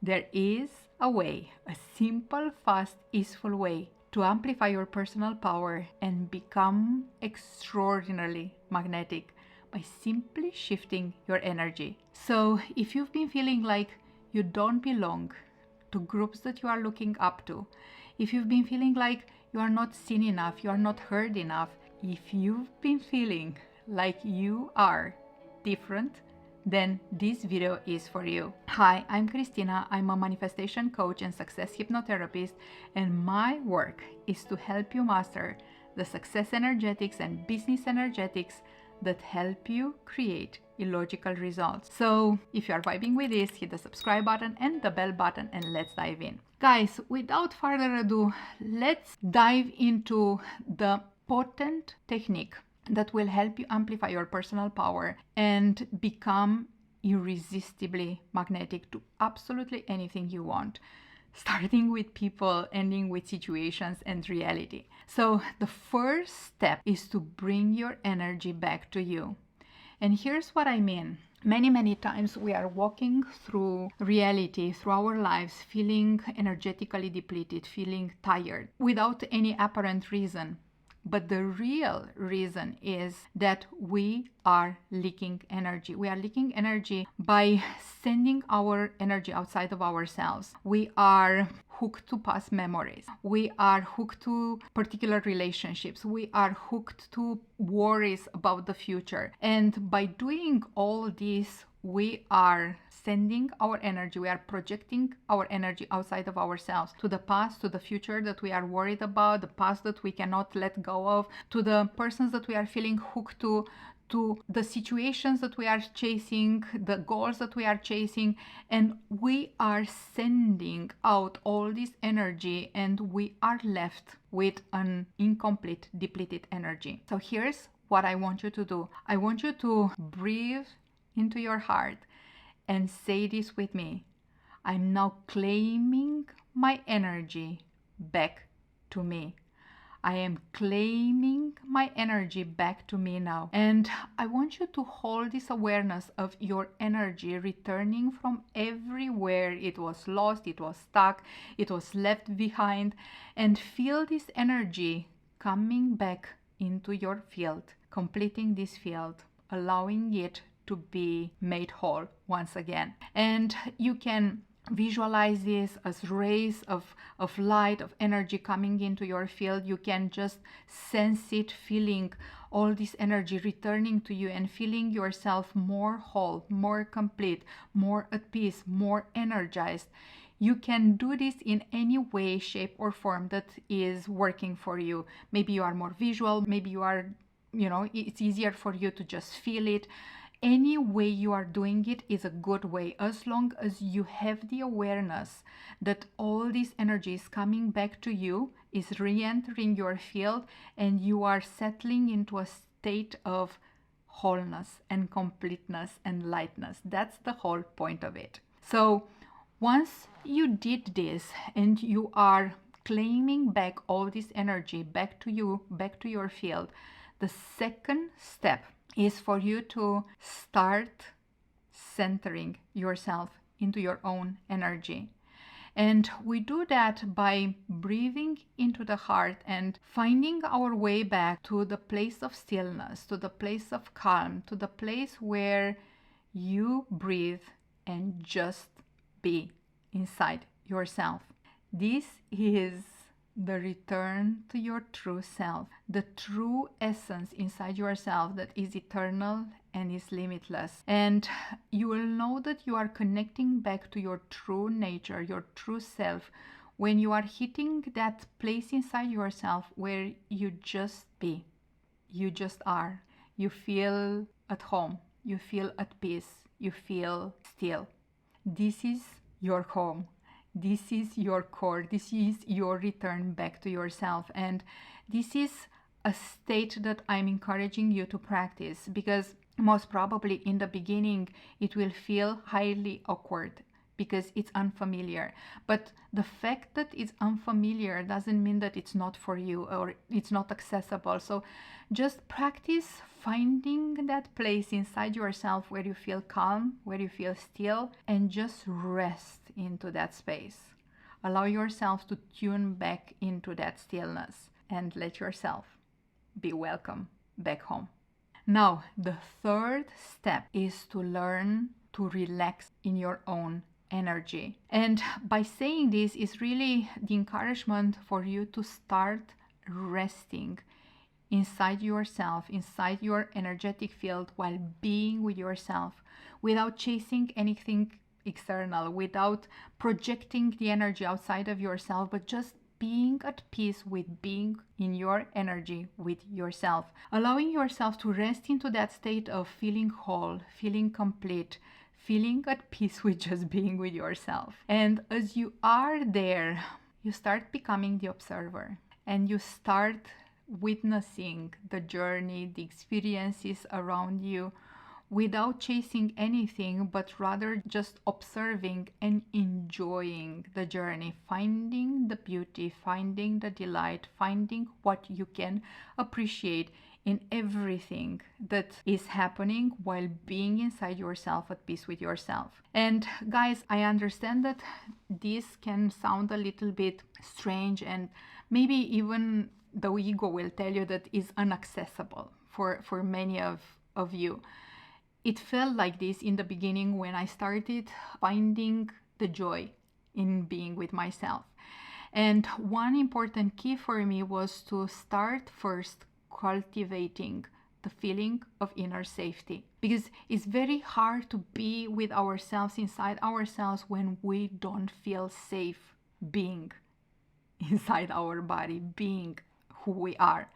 There is a way, a simple, fast, easeful way to amplify your personal power and become extraordinarily magnetic by simply shifting your energy. So if you've been feeling like you don't belong to groups that you are looking up to, if you've been feeling like you are not seen enough, you are not heard enough, if you've been feeling like you are different, then this video is for you. Hi, I'm Cristina. I'm a manifestation coach and success hypnotherapist, and my work is to help you master the success energetics and business energetics that help you create illogical results. So if you are vibing with this, hit the subscribe button and the bell button, and let's dive in. Guys, without further ado, let's dive into the potent technique that will help you amplify your personal power and become irresistibly magnetic to absolutely anything you want, starting with people, ending with situations and reality. So the first step is to bring your energy back to you. And here's what I mean. Many times we are walking through reality, through our lives, feeling energetically depleted, feeling tired, without any apparent reason. But the real reason is that we are leaking energy. We are leaking energy by sending our energy outside of ourselves. We are hooked to past memories. We are hooked to particular relationships. We are hooked to worries about the future. And by doing all this, we are sending our energy, we are projecting our energy outside of ourselves, to the past, to the future that we are worried about, the past that we cannot let go of, to the persons that we are feeling hooked to the situations that we are chasing, the goals that we are chasing, and we are sending out all this energy, and we are left with an incomplete, depleted energy. So here's what I want you to do. I want you to breathe into your heart and say this with me. I'm now claiming my energy back to me. I am claiming my energy back to me now. And I want you to hold this awareness of your energy returning from everywhere it was lost, it was stuck, it was left behind, and feel this energy coming back into your field, completing this field, allowing it to be made whole once again. And you can visualize this as rays of light, of energy coming into your field. You can just sense it, feeling all this energy returning to you and feeling yourself more whole, more complete, more at peace, more energized. You can do this in any way, shape, or form that is working for you. Maybe you are more visual, maybe you are, it's easier for you to just feel it. Any way you are doing it is a good way, as long as you have the awareness that all this energy is coming back to you, is re-entering your field, and you are settling into a state of wholeness and completeness and lightness. That's the whole point of it. So once you did this and you are claiming back all this energy back to you, back to your field, the second step is for you to start centering yourself into your own energy. And we do that by breathing into the heart and finding our way back to the place of stillness, to the place of calm, to the place where you breathe and just be inside yourself. This is the return to your true self, the true essence inside yourself that is eternal and is limitless. And you will know that you are connecting back to your true nature, your true self, when you are hitting that place inside yourself where you just be, you just are, you feel at home, you feel at peace, you feel still. This is your home. This is your core. This is your return back to yourself. And this is a state that I'm encouraging you to practice, because most probably in the beginning it will feel highly awkward because it's unfamiliar. But the fact that it's unfamiliar doesn't mean that it's not for you or it's not accessible. So just practice finding that place inside yourself where you feel calm, where you feel still, and just rest into that space. Allow yourself to tune back into that stillness and let yourself be welcome back home. Now, the third step is to learn to relax in your own energy. And by saying this is really the encouragement for you to start resting inside yourself, inside your energetic field, while being with yourself, without chasing anything external, without projecting the energy outside of yourself, but just being at peace with being in your energy with yourself, allowing yourself to rest into that state of feeling whole, feeling complete, feeling at peace with just being with yourself. And as you are there, you start becoming the observer, and you start witnessing the journey, the experiences around you, without chasing anything, but rather just observing and enjoying the journey, finding the beauty, finding the delight, finding what you can appreciate in everything that is happening while being inside yourself at peace with yourself. And guys, I understand that this can sound a little bit strange, and maybe even the ego will tell you that is inaccessible for many of you. It felt like this in the beginning when I started finding the joy in being with myself. And one important key for me was to start first cultivating the feeling of inner safety, because it's very hard to be with ourselves, inside ourselves, when we don't feel safe being inside our body, being who we are.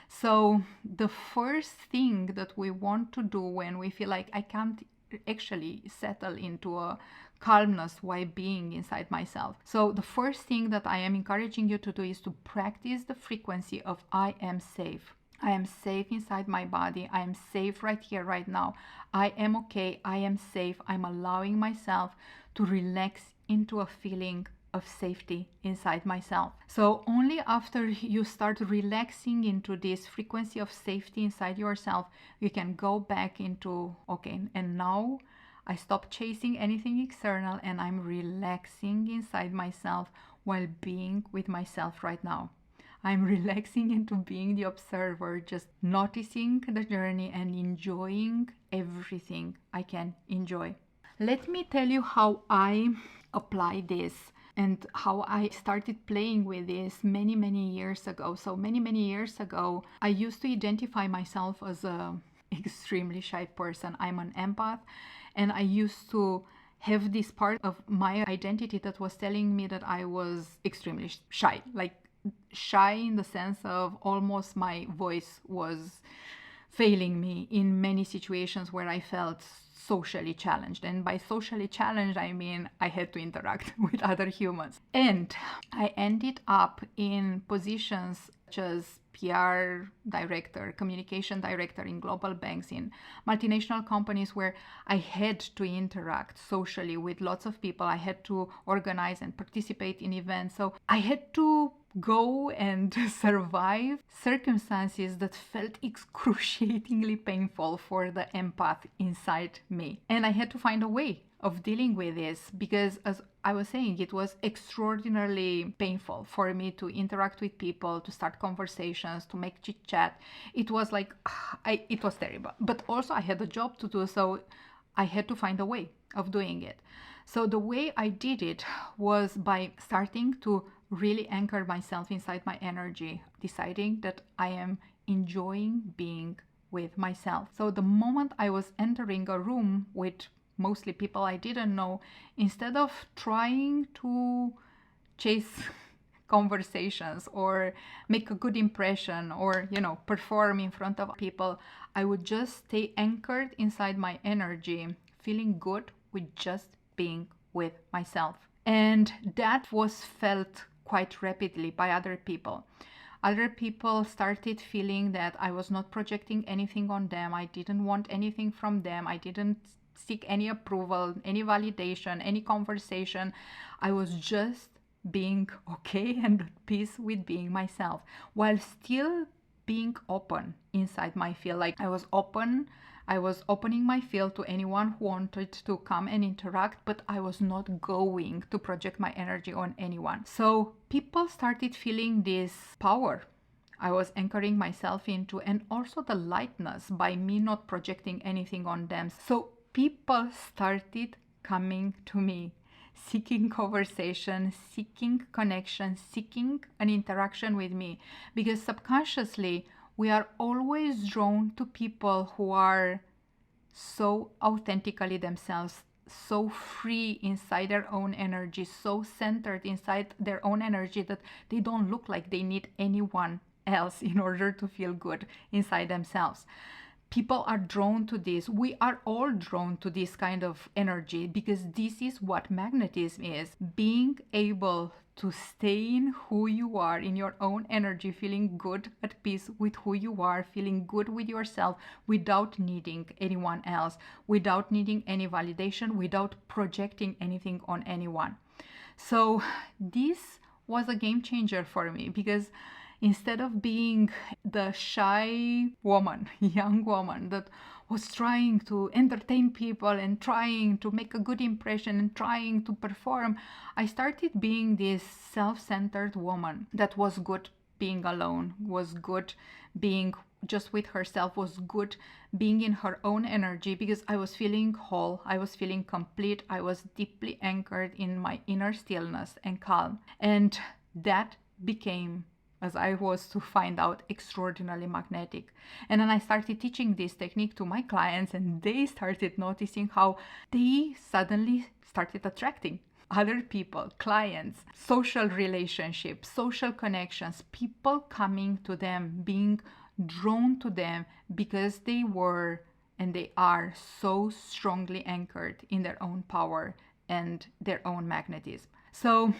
So the first thing that we want to do when we feel like I can't actually settle into a calmness while being inside myself. So the first thing that I am encouraging you to do is to practice the frequency of I am safe. I am safe inside my body. I am safe right here, right now. I am okay. I am safe. I'm allowing myself to relax into a feeling of safety inside myself. So only after you start relaxing into this frequency of safety inside yourself, you can go back into, okay, and now I stop chasing anything external and I'm relaxing inside myself while being with myself right now. I'm relaxing into being the observer, just noticing the journey and enjoying everything I can enjoy. Let me tell you how I apply this and how I started playing with this many years ago. So many years ago, I used to identify myself as a extremely shy person. I'm an empath, and I used to have this part of my identity that was telling me that I was extremely shy, like shy in the sense of almost my voice was failing me in many situations where I felt socially challenged. And by socially challenged, I mean I had to interact with other humans. And I ended up in positions such as PR director, communication director in global banks, in multinational companies, where I had to interact socially with lots of people. I had to organize and participate in events. So I had to go and survive circumstances that felt excruciatingly painful for the empath inside me. And I had to find a way of dealing with this, because as I was saying, it was extraordinarily painful for me to interact with people, to start conversations, to make chit chat. It was like, it was terrible. But also I had a job to do, so I had to find a way of doing it. So the way I did it was by starting to really anchor myself inside my energy, deciding that I am enjoying being with myself. So the moment I was entering a room with mostly people I didn't know, instead of trying to chase conversations or make a good impression or, perform in front of people, I would just stay anchored inside my energy, feeling good with just being with myself. And that was felt quite rapidly by other people. Other people started feeling that I was not projecting anything on them. I didn't want anything from them. I didn't seek any approval, any validation, any conversation. I was just being okay and at peace with being myself, while still being open inside my field. Like I was opening my field to anyone who wanted to come and interact, but I was not going to project my energy on anyone. So people started feeling this power I was anchoring myself into, and also the lightness by me not projecting anything on them. So people started coming to me, seeking conversation, seeking connection, seeking an interaction with me, because subconsciously we are always drawn to people who are so authentically themselves, so free inside their own energy, so centered inside their own energy that they don't look like they need anyone else in order to feel good inside themselves. People are drawn to this. We are all drawn to this kind of energy, because this is what magnetism is. Being able to stay in who you are, in your own energy, feeling good, at peace with who you are, feeling good with yourself without needing anyone else, without needing any validation, without projecting anything on anyone. So this was a game changer for me, because instead of being the shy woman, young woman that was trying to entertain people and trying to make a good impression and trying to perform, I started being this self-centered woman that was good being alone, was good being just with herself, was good being in her own energy, because I was feeling whole, I was feeling complete, I was deeply anchored in my inner stillness and calm. And that became, as I was to find out, extraordinarily magnetic. And then I started teaching this technique to my clients, and they started noticing how they suddenly started attracting other people, clients, social relationships, social connections, people coming to them, being drawn to them, because they were and they are so strongly anchored in their own power and their own magnetism. So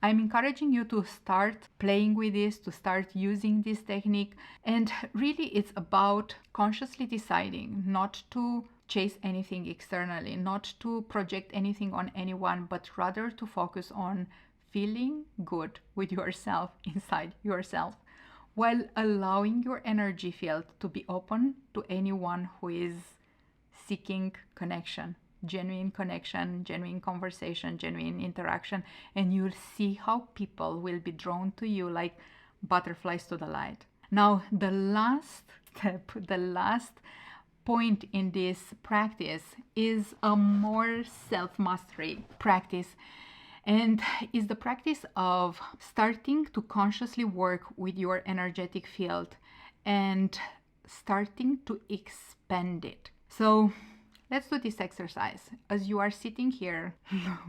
I'm encouraging you to start playing with this, to start using this technique. And really, it's about consciously deciding not to chase anything externally, not to project anything on anyone, but rather to focus on feeling good with yourself, inside yourself, while allowing your energy field to be open to anyone who is seeking connection. Genuine connection, genuine conversation, genuine interaction, and you'll see how people will be drawn to you like butterflies to the light. Now, the last step, the last point in this practice is a more self-mastery practice, and is the practice of starting to consciously work with your energetic field and starting to expand it. So let's do this exercise. As you are sitting here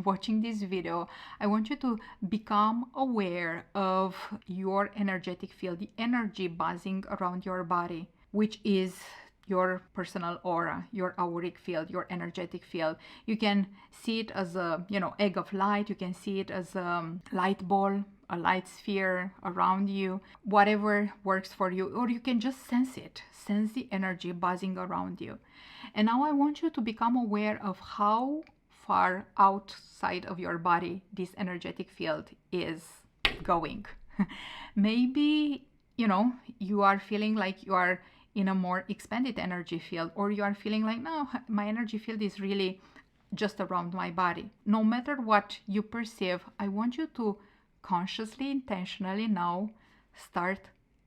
watching this video, I want you to become aware of your energetic field, the energy buzzing around your body, which is your personal aura, your auric field, your energetic field. You can see it as a, egg of light. You can see it as a light ball, a light sphere around you, whatever works for you, or you can just sense it, sense the energy buzzing around you. And now I want you to become aware of how far outside of your body this energetic field is going. Maybe, you are feeling like you are in a more expanded energy field, or you are feeling like, no, my energy field is really just around my body. No matter what you perceive, I want you to consciously, intentionally now start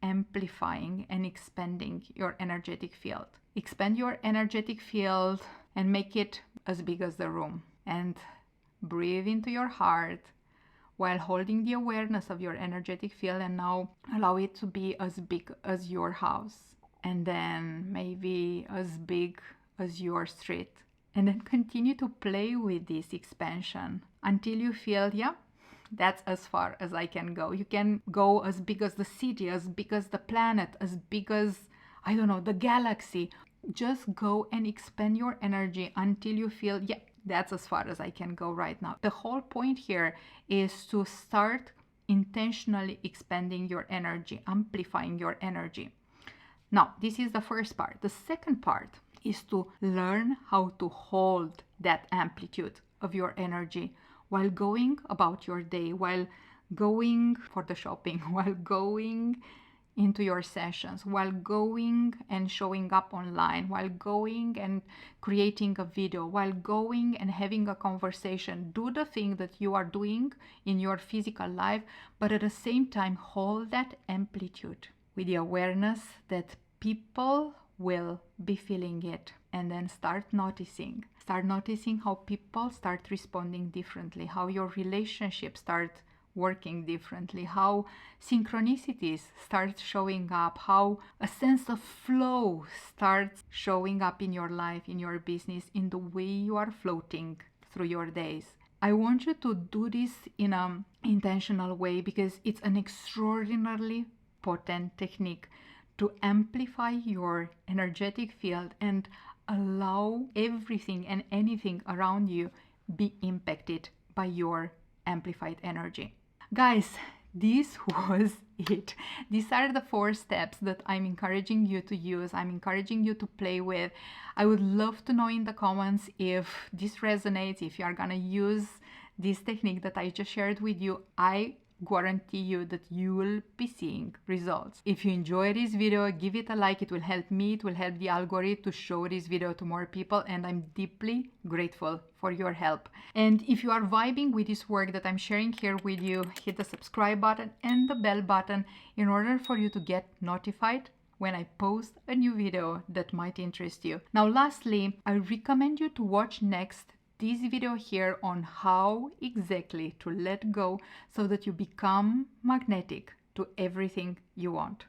amplifying and expanding your energetic field. Expand your energetic field and make it as big as the room. And breathe into your heart while holding the awareness of your energetic field, and now allow it to be as big as your house, and then maybe as big as your street. And then continue to play with this expansion until you feel, that's as far as I can go. You can go as big as the city, as big as the planet, as big as, the galaxy. Just go and expand your energy until you feel, that's as far as I can go right now. The whole point here is to start intentionally expanding your energy, amplifying your energy. Now, this is the first part. The second part is to learn how to hold that amplitude of your energy while going about your day, while going for the shopping, while going into your sessions, while going and showing up online, while going and creating a video, while going and having a conversation. Do the thing that you are doing in your physical life, but at the same time hold that amplitude with the awareness that people will be feeling it. And then start noticing how people start responding differently, how your relationships start working differently, how synchronicities start showing up, how a sense of flow starts showing up in your life, in your business, in the way you are floating through your days. I want you to do this in an intentional way because it's an extraordinarily potent technique to amplify your energetic field and allow everything and anything around you be impacted by your amplified energy. Guys, this was it. These are the 4 steps that I'm encouraging you to use. I'm encouraging you to play with. I would love to know in the comments if this resonates, if you are gonna use this technique that I just shared with you. I guarantee you that you will be seeing results. If you enjoy this video, give it a like. It will help me, it will help the algorithm to show this video to more people, and I'm deeply grateful for your help. And if you are vibing with this work that I'm sharing here with you, hit the subscribe button and the bell button in order for you to get notified when I post a new video that might interest you. Now lastly, I recommend you to watch next this video here on how exactly to let go so that you become magnetic to everything you want.